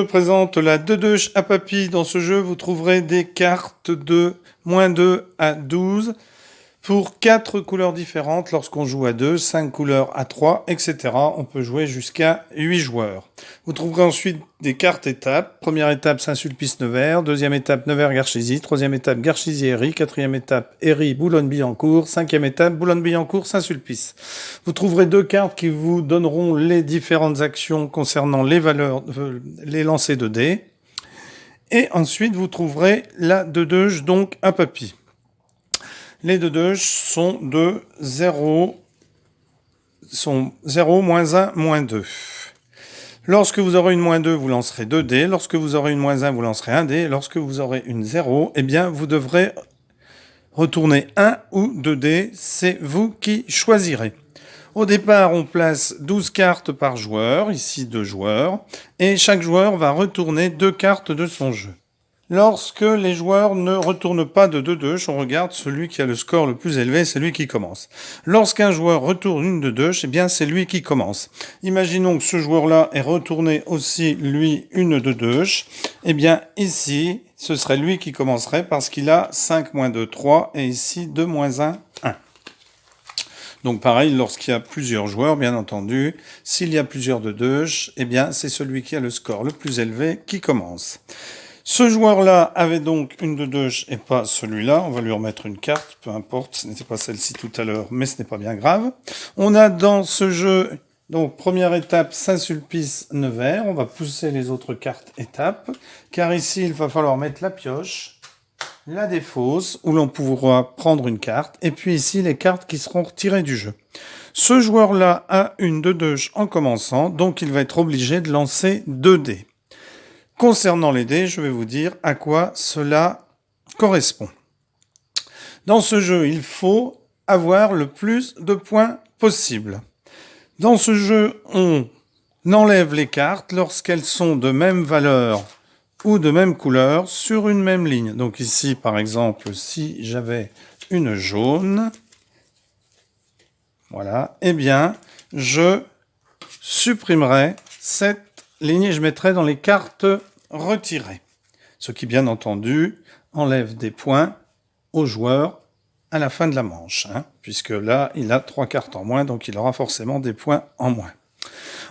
présente la 2-2 à papy. Dans ce jeu, vous trouverez des cartes de -2 à 12 pour 4 couleurs différentes lorsqu'on joue à 2, 5 couleurs à 3, etc. On peut jouer jusqu'à 8 joueurs. Vous trouverez ensuite des cartes étapes. Première étape, Saint-Sulpice-Nevers. Deuxième étape, Nevers-Garchézy. Troisième étape, Garchézy-Héry. Quatrième étape, Héry-Boulogne-Billancourt. Cinquième étape, Boulogne-Billancourt-Saint-Sulpice. Vous trouverez 2 cartes qui vous donneront les différentes actions concernant les valeurs, les lancers de dés. Et ensuite, vous trouverez la 2-2, donc à papy. Les 2-2 sont de 0, -1, -2. Lorsque vous aurez une -2, vous lancerez 2 dés. Lorsque vous aurez une -1, vous lancerez 1 dé. Lorsque vous aurez une 0, eh bien, vous devrez retourner 1 ou 2 dés. C'est vous qui choisirez. Au départ, on place 12 cartes par joueur, ici 2 joueurs, et chaque joueur va retourner 2 cartes de son jeu. Lorsque les joueurs ne retournent pas de 2-2, on regarde celui qui a le score le plus élevé, c'est lui qui commence. Lorsqu'un joueur retourne une 2-2, eh bien c'est lui qui commence. Imaginons que ce joueur-là ait retourné aussi, lui, une 2-2. Eh bien ici, ce serait lui qui commencerait parce qu'il a 5 -2, 3, et ici 2 -1, 1. Donc pareil, lorsqu'il y a plusieurs joueurs, bien entendu, s'il y a plusieurs 2-2, eh bien c'est celui qui a le score le plus élevé qui commence. Ce joueur-là avait donc une 2-2 et pas celui-là. On va lui remettre une carte, peu importe. Ce n'était pas celle-ci tout à l'heure, mais ce n'est pas bien grave. On a dans ce jeu, donc première étape, Saint-Sulpice-Nevers. On va pousser les autres cartes étapes, car ici, il va falloir mettre la pioche, la défausse, où l'on pourra prendre une carte, et puis ici, les cartes qui seront retirées du jeu. Ce joueur-là a une 2-2 en commençant, donc il va être obligé de lancer 2 dés. Concernant les dés, je vais vous dire à quoi cela correspond. Dans ce jeu, il faut avoir le plus de points possible. Dans ce jeu, on enlève les cartes lorsqu'elles sont de même valeur ou de même couleur sur une même ligne. Donc ici, par exemple, si j'avais une jaune, voilà, eh bien, je supprimerai cette ligne et je mettrai dans les cartes retirées. Ce qui, bien entendu, enlève des points au joueur à la fin de la manche, puisque là, il a 3 cartes en moins, donc il aura forcément des points en moins.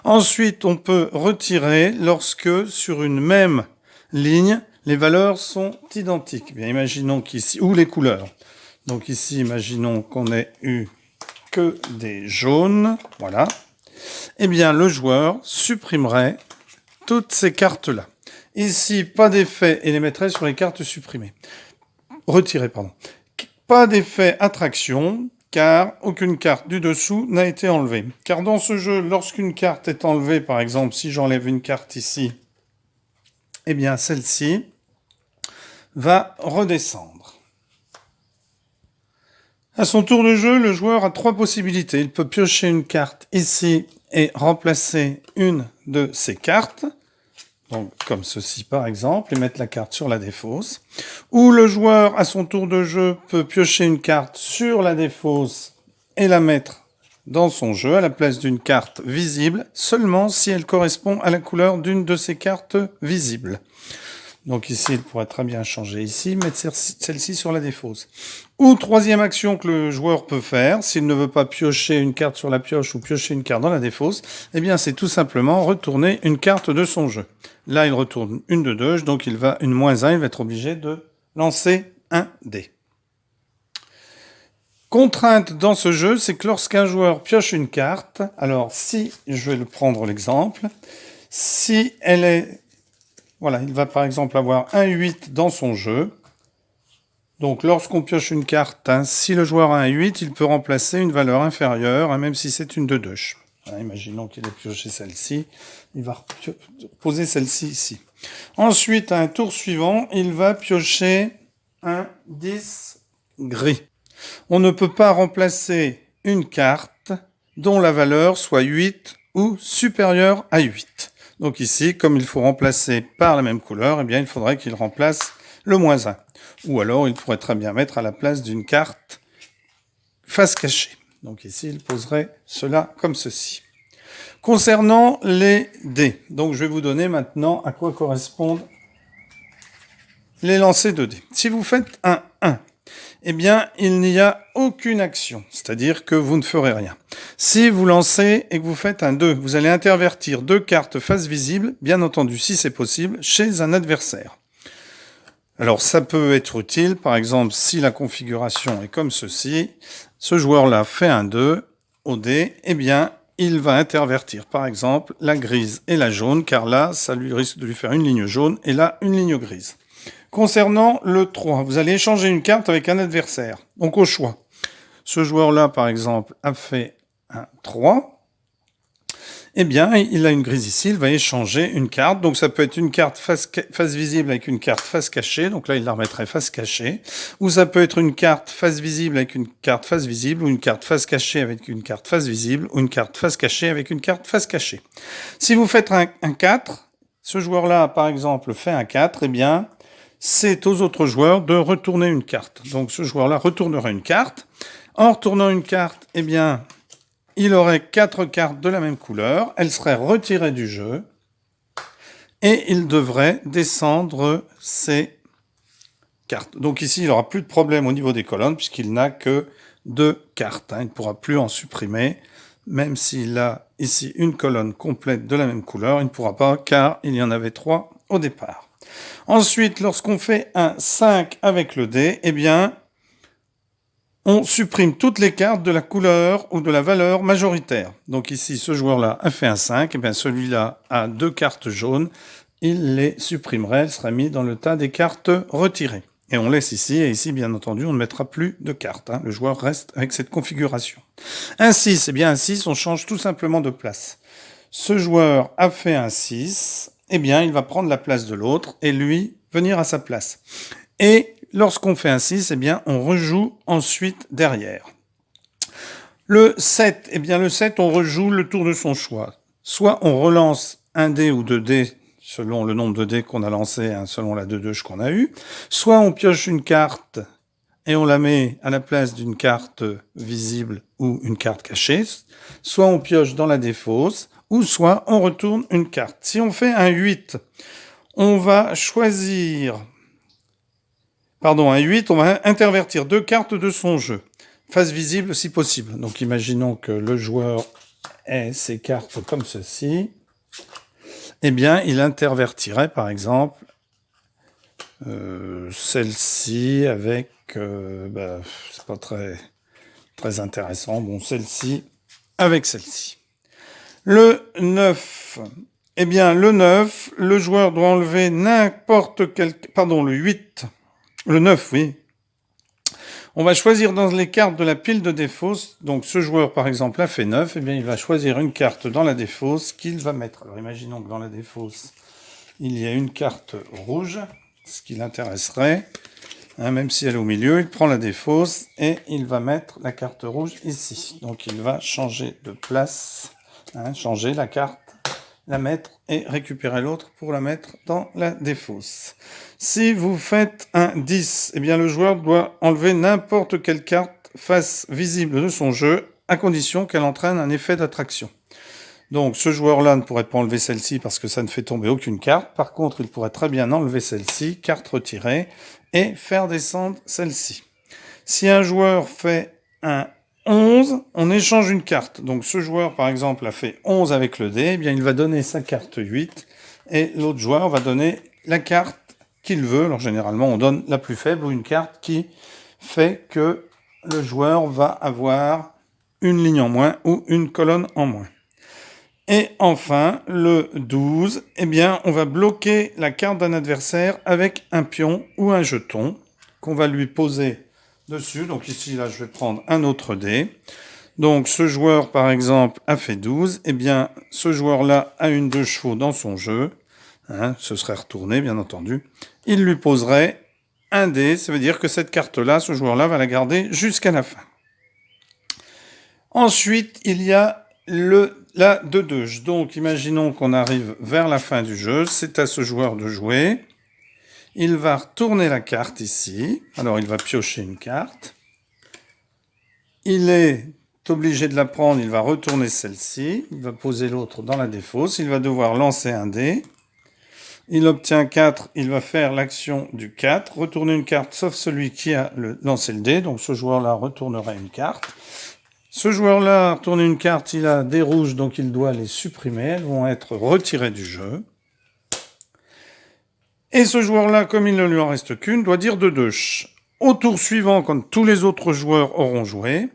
Ensuite, on peut retirer lorsque, sur une même ligne, les valeurs sont identiques. Bien, imaginons qu'ici, ou les couleurs. Donc ici, imaginons qu'on ait eu que des jaunes, voilà. Eh bien, le joueur supprimerait toutes ces cartes-là. Ici, pas d'effet, et les mettrait sur les cartes supprimées. Retirées, pardon. Pas d'effet attraction, car aucune carte du dessous n'a été enlevée. Car dans ce jeu, lorsqu'une carte est enlevée, par exemple, si j'enlève une carte ici, eh bien, celle-ci va redescendre. À son tour de jeu, le joueur a 3 possibilités. Il peut piocher une carte ici et remplacer une de ces cartes, donc comme ceci par exemple, et mettre la carte sur la défausse. Ou le joueur, à son tour de jeu, peut piocher une carte sur la défausse et la mettre dans son jeu à la place d'une carte visible, seulement si elle correspond à la couleur d'une de ces cartes visibles. Donc ici, il pourrait très bien changer ici, mettre celle-ci sur la défausse. Ou troisième action que le joueur peut faire, s'il ne veut pas piocher une carte sur la pioche ou piocher une carte dans la défausse, eh bien c'est tout simplement retourner une carte de son jeu. Là, il retourne une 2-2, donc il va une -1, il va être obligé de lancer un dé. Contrainte dans ce jeu, c'est que lorsqu'un joueur pioche une carte, alors si, je vais le prendre l'exemple, si elle est... Voilà, il va par exemple avoir un 8 dans son jeu. Donc lorsqu'on pioche une carte, si le joueur a un 8, il peut remplacer une valeur inférieure, même si c'est une 2-2. Imaginons qu'il ait pioché celle-ci, il va poser celle-ci ici. Ensuite, à un tour suivant, il va piocher un 10 gris. On ne peut pas remplacer une carte dont la valeur soit 8 ou supérieure à 8. Donc ici, comme il faut remplacer par la même couleur, eh bien il faudrait qu'il remplace le -1. Ou alors, il pourrait très bien mettre à la place d'une carte face cachée. Donc ici, il poserait cela comme ceci. Concernant les dés, donc je vais vous donner maintenant à quoi correspondent les lancers de dés. Si vous faites un 1, eh bien, il n'y a aucune action, c'est-à-dire que vous ne ferez rien. Si vous lancez et que vous faites un 2, vous allez intervertir 2 cartes face visible, bien entendu, si c'est possible, chez un adversaire. Alors, ça peut être utile, par exemple, si la configuration est comme ceci, ce joueur-là fait un 2 au dé, eh bien, il va intervertir, par exemple, la grise et la jaune, car là, ça lui risque de lui faire une ligne jaune, et là, une ligne grise. Concernant le 3, vous allez échanger une carte avec un adversaire. Donc au choix. Ce joueur-là, par exemple, a fait un 3. Eh bien, il a une grise ici, il va échanger une carte. Donc ça peut être une carte face visible avec une carte face cachée. Donc là, il la remettrait face cachée. Ou ça peut être une carte face visible avec une carte face visible, ou une carte face cachée avec une carte face visible, ou une carte face cachée avec une carte face cachée. Si vous faites un 4, ce joueur-là, par exemple, fait un 4, eh bien, c'est aux autres joueurs de retourner une carte. Donc ce joueur-là retournera une carte. En retournant une carte, eh bien, il aurait 4 cartes de la même couleur. Elles seraient retirées du jeu. Et il devrait descendre ses cartes. Donc ici, il n'aura plus de problème au niveau des colonnes, puisqu'il n'a que 2 cartes. Il ne pourra plus en supprimer. Même s'il a ici une colonne complète de la même couleur, il ne pourra pas, car il y en avait 3 au départ. Ensuite, lorsqu'on fait un 5 avec le dé, eh bien, on supprime toutes les cartes de la couleur ou de la valeur majoritaire. Donc ici, ce joueur-là a fait un 5, eh bien celui-là a 2 cartes jaunes, il les supprimerait, elle sera mise dans le tas des cartes retirées. Et on laisse ici, et ici, bien entendu, on ne mettra plus de cartes. Le joueur reste avec cette configuration. Un 6, eh bien un 6, on change tout simplement de place. Ce joueur a fait un 6, eh bien, il va prendre la place de l'autre et lui venir à sa place. Et lorsqu'on fait un 6, eh bien, on rejoue ensuite derrière. Le 7, eh bien, le 7, on rejoue le tour de son choix. Soit on relance un dé ou 2 dés selon le nombre de dés qu'on a lancé, selon la 2-2 qu'on a eue. Soit on pioche une carte et on la met à la place d'une carte visible ou une carte cachée. Soit on pioche dans la défausse, ou soit on retourne une carte. Si on fait un 8, on va choisir... un 8, on va intervertir 2 cartes de son jeu. Face visible si possible. Donc imaginons que le joueur ait ses cartes comme ceci. Eh bien, il intervertirait par exemple celle-ci avec... c'est pas très intéressant. Bon, celle-ci avec celle-ci. Le 9, eh bien, le 9, le joueur doit enlever n'importe quel... le 8. Le 9, oui. On va choisir dans les cartes de la pile de défausse. Donc, ce joueur, par exemple, a fait 9. Eh bien, il va choisir une carte dans la défausse qu'il va mettre. Alors, imaginons que dans la défausse, il y a une carte rouge, ce qui l'intéresserait. Même si elle est au milieu, il prend la défausse et il va mettre la carte rouge ici. Donc, il va changer de place. Changer la carte, la mettre et récupérer l'autre pour la mettre dans la défausse. Si vous faites un 10, eh bien le joueur doit enlever n'importe quelle carte face visible de son jeu, à condition qu'elle entraîne un effet d'attraction. Donc ce joueur-là ne pourrait pas enlever celle-ci parce que ça ne fait tomber aucune carte. Par contre, il pourrait très bien enlever celle-ci, carte retirée, et faire descendre celle-ci. Si un joueur fait un 11, on échange une carte. Donc ce joueur, par exemple, a fait 11 avec le dé, eh bien il va donner sa carte 8, et l'autre joueur va donner la carte qu'il veut. Alors généralement, on donne la plus faible ou une carte qui fait que le joueur va avoir une ligne en moins ou une colonne en moins. Et enfin, le 12, eh bien, on va bloquer la carte d'un adversaire avec un pion ou un jeton qu'on va lui poser dessus. Donc ici, là, je vais prendre un autre dé. Donc ce joueur, par exemple, a fait 12. Eh bien, ce joueur-là a une 2 chevaux dans son jeu. Ce serait retourné, bien entendu. Il lui poserait un dé. Ça veut dire que cette carte-là, ce joueur-là va la garder jusqu'à la fin. Ensuite, il y a la 2-2. Donc, imaginons qu'on arrive vers la fin du jeu. C'est à ce joueur de jouer. Il va retourner la carte ici. Alors, il va piocher une carte. Il est obligé de la prendre, il va retourner celle-ci. Il va poser l'autre dans la défausse. Il va devoir lancer un dé. Il obtient 4, il va faire l'action du 4, retourner une carte sauf celui qui a lancé le dé, donc ce joueur-là retournerait une carte. Ce joueur-là a retourné une carte, il a des rouges, donc il doit les supprimer, elles vont être retirées du jeu. Et ce joueur-là, comme il ne lui en reste qu'une, doit dire de deux. Au tour suivant, quand tous les autres joueurs auront joué,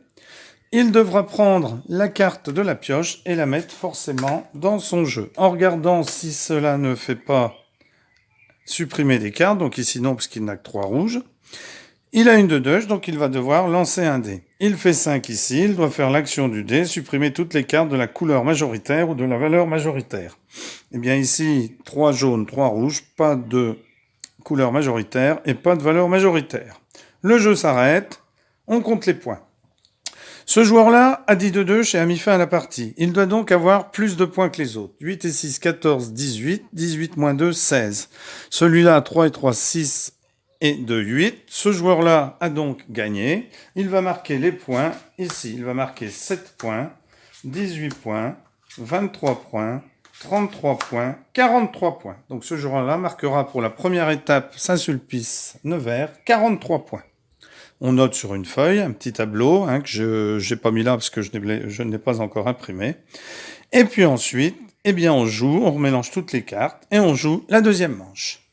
il devra prendre la carte de la pioche et la mettre forcément dans son jeu. En regardant si cela ne fait pas supprimer des cartes, donc ici non, parce qu'il n'a que 3 rouges. Il a une de deuche, donc il va devoir lancer un dé. Il fait 5 ici, il doit faire l'action du dé, supprimer toutes les cartes de la couleur majoritaire ou de la valeur majoritaire. Eh bien ici, 3 jaunes, 3 rouges, pas de couleur majoritaire et pas de valeur majoritaire. Le jeu s'arrête, on compte les points. Ce joueur-là a dit de deuche et a mis fin à la partie. Il doit donc avoir plus de points que les autres. 8 et 6, 14, 18. 18 moins 2, 16. Celui-là a 3 et 3, 6 et 2, 8. Ce joueur-là a donc gagné. Il va marquer les points. Ici, il va marquer 7 points, 18 points, 23 points, 33 points, 43 points. Donc ce joueur-là marquera pour la première étape Saint-Sulpice Nevers 43 points. On note sur une feuille, un petit tableau que je n'ai pas mis là parce que je ne l'ai pas encore imprimé. Et puis ensuite, on joue, on remélange toutes les cartes et on joue la deuxième manche.